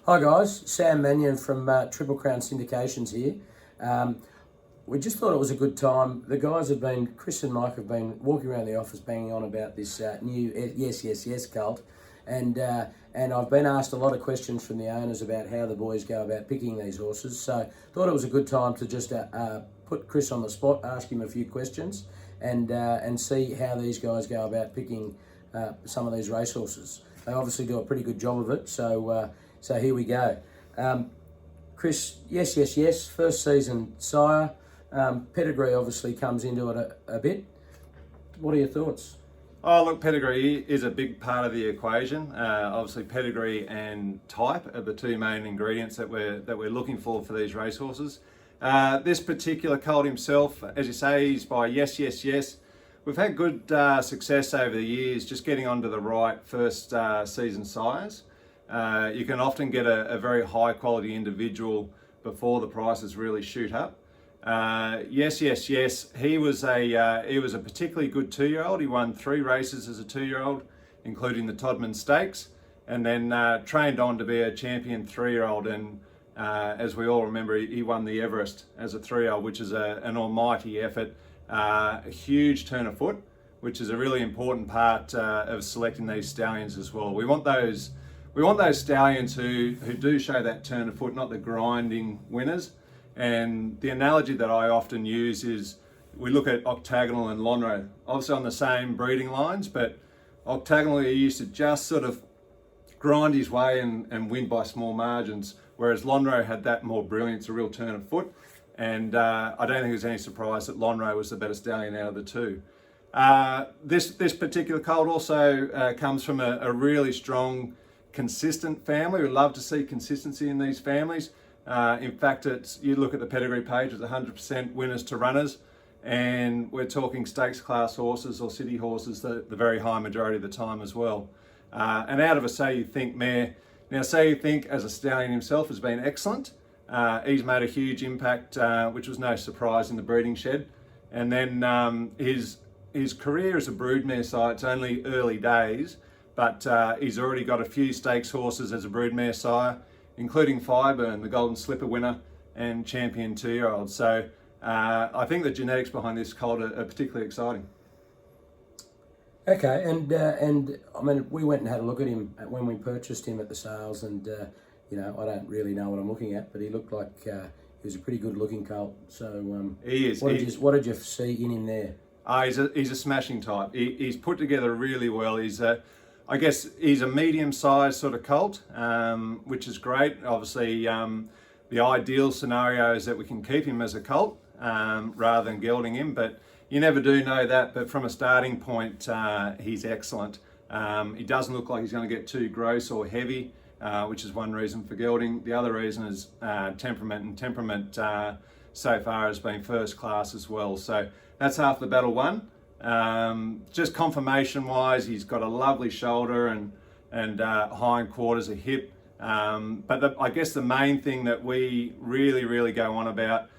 Hi guys, Sam Mannion from Triple Crown Syndications here. We just thought it was a good time. The guys have been, Chris and Mike have been walking around the office banging on about this new yes colt, and I've been asked a lot of questions from the owners about how the boys go about picking these horses. So thought it was a good time to just put Chris on the spot, ask him a few questions, and see how these guys go about picking some of these racehorses. They obviously do a pretty good job of it. So here we go. Chris, yes, first season sire. Pedigree obviously comes into it a bit. What are your thoughts? Oh, look, pedigree is a big part of the equation. Obviously, pedigree and type are the two main ingredients that we're looking for these racehorses. This particular colt himself, as you say, he's by yes. We've had good success over the years just getting onto the right first season sires. You can often get a very high quality individual before the prices really shoot up. Yes. He was a particularly good 2-year-old. He won 3 races as a 2-year-old, including the Todman Stakes, and then trained on to be a champion 3-year-old. And as we all remember, he won the Everest as a 3-year-old, which is an almighty effort. A huge turn of foot, which is a really important part of selecting these stallions as well. We want those stallions who do show that turn of foot, not the grinding winners. And the analogy that I often use is we look at Octagonal and Lonhro, obviously on the same breeding lines, but Octagonal he used to just sort of grind his way and win by small margins, whereas Lonhro had that more brilliance, a real turn of foot. And I don't think there's any surprise that Lonhro was the better stallion out of the two. This particular colt also comes from a really strong, consistent family. We love to see consistency in these families. In fact, you look at the pedigree page, it's 100% winners to runners, and we're talking stakes class horses or city horses the very high majority of the time as well. And out of a Say You Think mare, now Say You Think as a stallion himself has been excellent. He's made a huge impact, which was no surprise in the breeding shed. And then his career as a broodmare sire, it's only early days, but he's already got a few stakes horses as a broodmare sire, including Fireburn, the Golden Slipper winner and champion 2-year-old. So I think the genetics behind this colt are particularly exciting. Okay, and I mean, we went and had a look at him when we purchased him at the sales, and I don't really know what I'm looking at, but he looked like he was a pretty good looking colt. So he is. What did you see in him there? He's a smashing type. He's put together really well. I guess he's a medium-sized sort of colt, which is great. Obviously, the ideal scenario is that we can keep him as a colt rather than gelding him, but you never do know that. But from a starting point, he's excellent. He doesn't look like he's going to get too gross or heavy, which is one reason for gelding. The other reason is temperament, and temperament so far has been first class as well. So that's half the battle won. Just confirmation wise, he's got a lovely shoulder and hind quarters, a hip. But I guess the main thing that we really go on about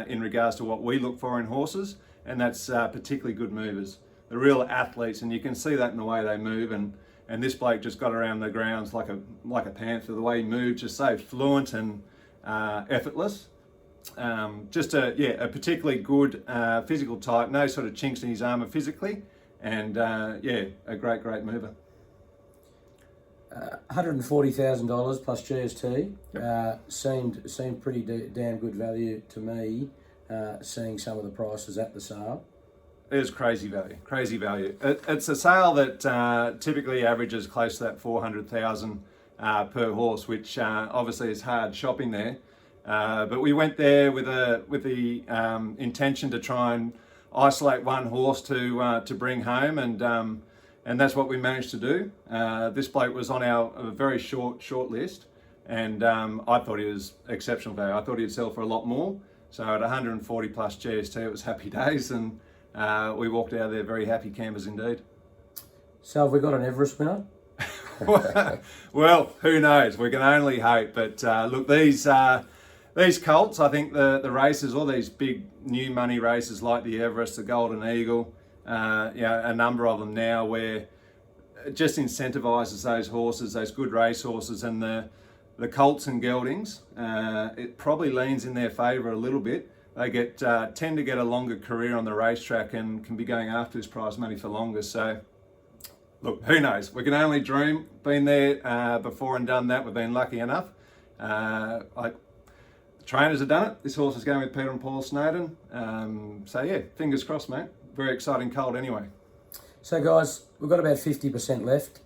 in regards to what we look for in horses, and that's particularly good movers, the real athletes, and you can see that in the way they move. And this bloke just got around the grounds like a panther. The way he moved, just so fluent and effortless. Just a particularly good physical type, no sort of chinks in his armour physically, and a great mover. $140,000 plus GST. Yep. Seemed pretty damn good value to me, seeing some of the prices at the sale. It is crazy value. It's a sale that typically averages close to that 400,000 per horse, which obviously is hard shopping there. But we went there with the intention to try and isolate one horse to bring home, and that's what we managed to do. This bloke was on our very short list, and I thought he was exceptional value. I thought he'd sell for a lot more. So at 140 plus GST, it was happy days, and we walked out of there very happy campers indeed. So have we got an Everest winner? Well, who knows? We can only hope. But look, these colts, I think the races, all these big new money races like the Everest, the Golden Eagle, a number of them now, where it just incentivises those horses, those good race horses, and the the colts and geldings, it probably leans in their favour a little bit. They tend to get a longer career on the racetrack and can be going after this prize money for longer. So, look, who knows? We can only dream. Been there before and done that. We've been lucky enough. The trainers have done it. This horse is going with Peter and Paul Snowden. So yeah, fingers crossed, mate. Very exciting colt anyway. So guys, we've got about 50% left.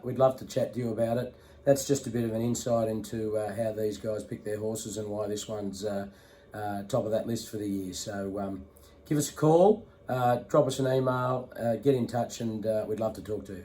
We'd love to chat to you about it. That's just a bit of an insight into how these guys pick their horses and why this one's top of that list for the year. So give us a call, drop us an email, get in touch, and we'd love to talk to you.